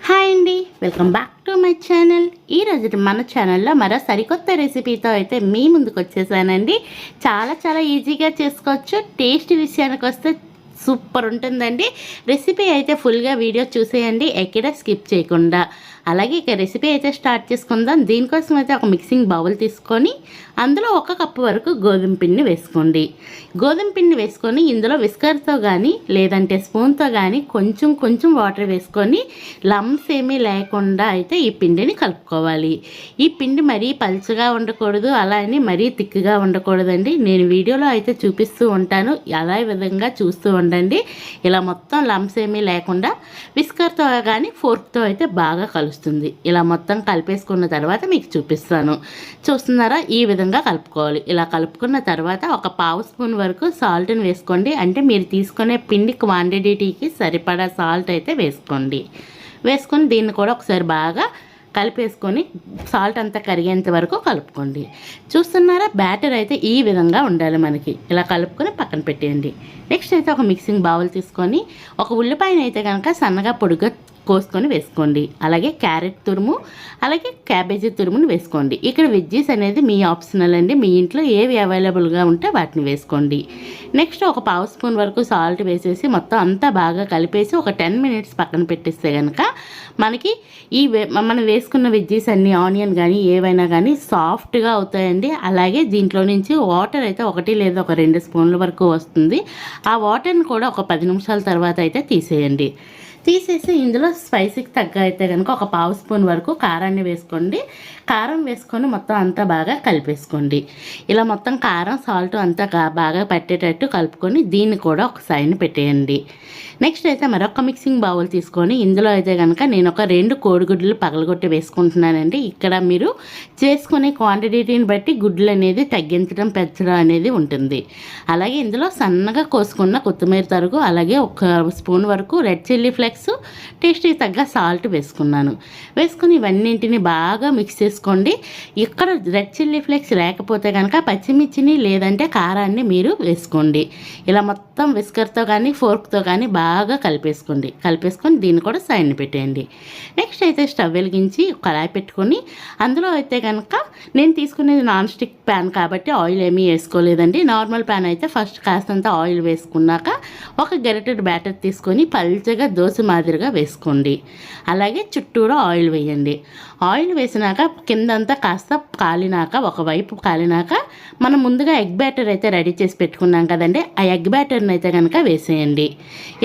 Hi అండి, welcome back to my channel. ఈరోజు మన ఛానల్లో మరో సరికొత్త రెసిపీతో అయితే మీ ముందుకు వచ్చేసానండి. చాలా ఈజీగా చేసుకోవచ్చు. టేస్ట్ విషయానికి వస్తే సూపర్ ఉంటుందండి. రెసిపీ అయితే ఫుల్గా వీడియో చూసేయండి, ఎక్కడ స్కిప్ చేయకుండా. అలాగే ఇక రెసిపీ అయితే స్టార్ట్ చేసుకుందాం. దీనికోసం అయితే ఒక మిక్సింగ్ బౌల్ తీసుకొని అందులో 1 కప్పు వరకు గోధుమ పిండి వేసుకోండి. గోధుమ పిండి వేసుకొని ఇందులో విస్కర్తో కానీ లేదంటే స్పూన్తో కానీ కొంచెం వాటర్ వేసుకొని లమ్స్ ఏమీ లేకుండా అయితే ఈ పిండిని కలుపుకోవాలి. ఈ పిండి మరీ పలుచగా ఉండకూడదు, అలా అని మరీ తిక్కుగా ఉండకూడదండి. నేను వీడియోలో అయితే చూపిస్తూ ఉంటాను, అలా విధంగా చూస్తూ ఉండండి. ఇలా మొత్తం లమ్స్ ఏమీ లేకుండా విస్కర్తో కానీ ఫోర్క్తో అయితే బాగా కలుస్తుంది. ఇలా మొత్తం కలిపేసుకున్న తర్వాత మీకు చూపిస్తాను. చూస్తున్నారా, ఈ విధంగా కలుపుకోవాలి. ఇలా కలుపుకున్న తర్వాత ఒక పావు స్పూన్ వరకు సాల్ట్ని వేసుకోండి. అంటే మీరు తీసుకునే పిండి క్వాంటిటీకి సరిపడా సాల్ట్ అయితే వేసుకోండి. వేసుకొని దీన్ని కూడా ఒకసారి బాగా కలిపేసుకొని సాల్ట్ అంతా కరిగేంత వరకు కలుపుకోండి. చూస్తున్నారా, బ్యాటర్ అయితే ఈ విధంగా ఉండాలి మనకి. ఇలా కలుపుకొని పక్కన పెట్టేయండి. నెక్స్ట్ అయితే ఒక మిక్సింగ్ బౌల్ తీసుకొని ఒక ఉల్లిపాయను అయితే కనుక సన్నగా పొడిగా కోసుకొని వేసుకోండి. అలాగే క్యారెట్ తురుము, అలాగే క్యాబేజీ తురుమును వేసుకోండి. ఇక్కడ వెజ్జీస్ అనేది మీ ఆప్షనల్ అండి, మీ ఇంట్లో ఏవి అవైలబుల్గా ఉంటే వాటిని వేసుకోండి. నెక్స్ట్ ఒక పావు స్పూన్ వరకు సాల్ట్ వేసేసి మొత్తం అంతా బాగా కలిపేసి ఒక 10 మినిట్స్ పక్కన పెట్టేస్తే కనుక మనకి మనం వేసుకున్న వెజ్జీస్ అన్ని ఆనియన్ కానీ ఏవైనా కానీ సాఫ్ట్గా అవుతాయండి. అలాగే దీంట్లో నుంచి వాటర్ అయితే 1 లేదా ఒక 2 స్పూన్ల వరకు వస్తుంది. ఆ వాటర్ని కూడా ఒక 10 నిమిషాల తర్వాత అయితే తీసేయండి. తీసేసి ఇందులో స్పైసీకి తగ్గ అయితే కనుక ఒక పావు స్పూన్ వరకు కారాన్ని వేసుకోండి. కారం వేసుకొని మొత్తం అంతా బాగా కలిపేసుకోండి. ఇలా మొత్తం కారం సాల్ట్ అంతా బాగా పట్టేటట్టు కలుపుకొని దీన్ని కూడా ఒక సైడ్ని పెట్టేయండి. నెక్స్ట్ అయితే మరొక మిక్సింగ్ బౌల్ తీసుకొని ఇందులో అయితే కనుక నేను ఒక 2 కోడిగుడ్లు పగలగొట్టి వేసుకుంటున్నానండి. ఇక్కడ మీరు చేసుకునే క్వాంటిటీని బట్టి గుడ్లు అనేది తగ్గించడం పెంచడం అనేది ఉంటుంది. అలాగే ఇందులో సన్నగా కోసుకున్న కొత్తిమీర తరుగు, అలాగే ఒక స్పూన్ వరకు రెడ్ చిల్లీ ఫ్లేక్స్, టేస్ట్కి తగ్గ సాల్ట్ వేసుకున్నాను. వేసుకుని ఇవన్నింటిని బాగా మిక్స్ చేసుకోండి. ఇక్కడ రెడ్ చిల్లీ ఫ్లేక్స్ లేకపోతే కనుక పచ్చిమిర్చిని లేదంటే కారాన్ని మీరు వేసుకోండి. ఇలా మొత్తం విస్కర్తో కానీ ఫోర్క్తో కానీ బాగా కలిపేసుకొని దీన్ని కూడా సైడ్ని పెట్టేయండి. నెక్స్ట్ అయితే స్టవ్ వెలిగించి కళాయి పెట్టుకొని అందులో అయితే కనుక నేను తీసుకునేది నాన్ స్టిక్ ప్యాన్ కాబట్టి ఆయిల్ ఏమీ వేసుకోలేదండి. నార్మల్ ప్యాన్ అయితే ఫస్ట్ కాస్తంత ఆయిల్ వేసుకున్నాక ఒక గరిటెడ్ బ్యాటర్ తీసుకొని పల్చగా దోశ మాదిరిగా వేసుకోండి. అలాగే చుట్టూరా ఆయిల్ వేయండి. ఆయిల్ వేసినాక కిందంతా కాస్త కాలినాక, ఒకవైపు కాలినాక మనం ముందుగా ఎగ్ బ్యాటర్ అయితే రెడీ చేసి పెట్టుకున్నాం కదండి, ఆ ఎగ్ బ్యాటర్ని అయితే కనుక వేసేయండి.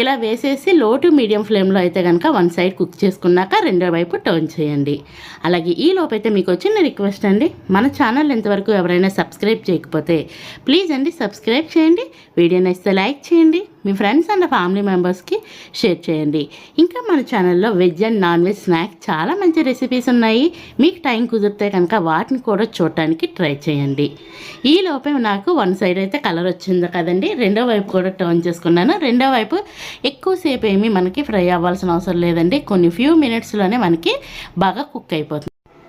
ఇలా వేసేసి లో టు మీడియం ఫ్లేమ్లో అయితే కనుక 1 సైడ్ కుక్ చేసుకున్నాక రెండో వైపు టర్న్ చేయండి. అలాగే ఈ లోపైతే మీకు వచ్చిన రిక్వెస్ట్ అండి, మన ఛానల్ ఇంతవరకు ఎవరైనా సబ్స్క్రైబ్ చేయకపోతే ప్లీజ్ అండి సబ్స్క్రైబ్ చేయండి. వీడియో నచ్చితే లైక్ చేయండి, మీ ఫ్రెండ్స్ అండ్ ఫ్యామిలీ మెంబర్స్కి షేర్ చేయండి. ఇంకా మన ఛానల్లో veg and non veg snack చాలా మంచి రెసిపీస్ ఉన్నాయి. మీకు టైం కుదిరితే కనుక వాటిని కూడా చూడటానికి ట్రై చేయండి. ఈ లోపే నాకు 1 సైడ్ అయితే కలర్ వచ్చింది కదండి, రెండో వైపు కూడా టర్న్ చేసుకున్నాను. రెండో వైపు ఎక్కువసేపు ఏమీ మనకి ఫ్రై అవ్వాల్సిన అవసరం లేదండి, కొన్ని ఫ్యూ మినిట్స్లోనే మనకి బాగా కుక్ అయిపోతుంది.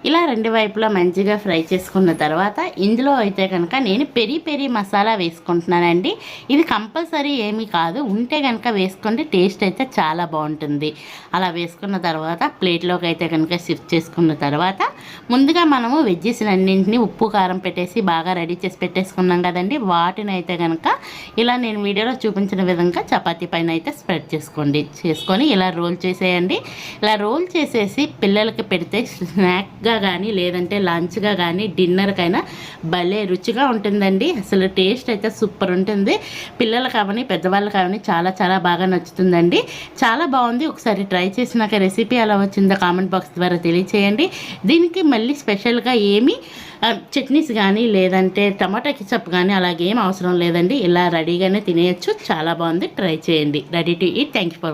ఇలా 2 వైపులా మంచిగా ఫ్రై చేసుకున్న తర్వాత ఇందులో అయితే కనుక నేను పెరి మసాలా వేసుకుంటున్నానండి. ఇది కంపల్సరీ ఏమీ కాదు, ఉంటే కనుక వేసుకోండి, టేస్ట్ అయితే చాలా బాగుంటుంది. అలా వేసుకున్న తర్వాత ప్లేట్లోకి అయితే కనుక షిఫ్ట్ చేసుకున్న తర్వాత ముందుగా మనము వెజ్జెస్ అన్నింటినీ ఉప్పు కారం పెట్టేసి బాగా రెడీ చేసి పెట్టేసుకున్నాం కదండి, వాటిని అయితే కనుక ఇలా నేను వీడియోలో చూపించిన విధంగా చపాతీ పైన అయితే స్ప్రెడ్ చేసుకొని ఇలా రోల్ చేసేయండి. ఇలా రోల్ చేసేసి పిల్లలకి పెడితే స్నాక్గా కానీ లేదంటే లంచ్గా కానీ డిన్నర్కైనా భలే రుచిగా ఉంటుందండి. అసలు టేస్ట్ అయితే సూపర్ ఉంటుంది. పిల్లలు కావని పెద్దవాళ్ళు కావని చాలా బాగా నచ్చుతుందండి. చాలా బాగుంది. ఒకసారి ట్రై చేసినాక రెసిపీ ఎలా వచ్చిందో కామెంట్ బాక్స్ ద్వారా తెలియచేయండి. దీనికి మళ్ళీ స్పెషల్గా ఏమీ చట్నీస్ కానీ లేదంటే టమాటా కెచప్ కానీ అలాగేం అవసరం లేదండి. ఇలా రెడీగానే తినేయచ్చు. చాలా బాగుంది, ట్రై చేయండి. Ready to eat. Thank you for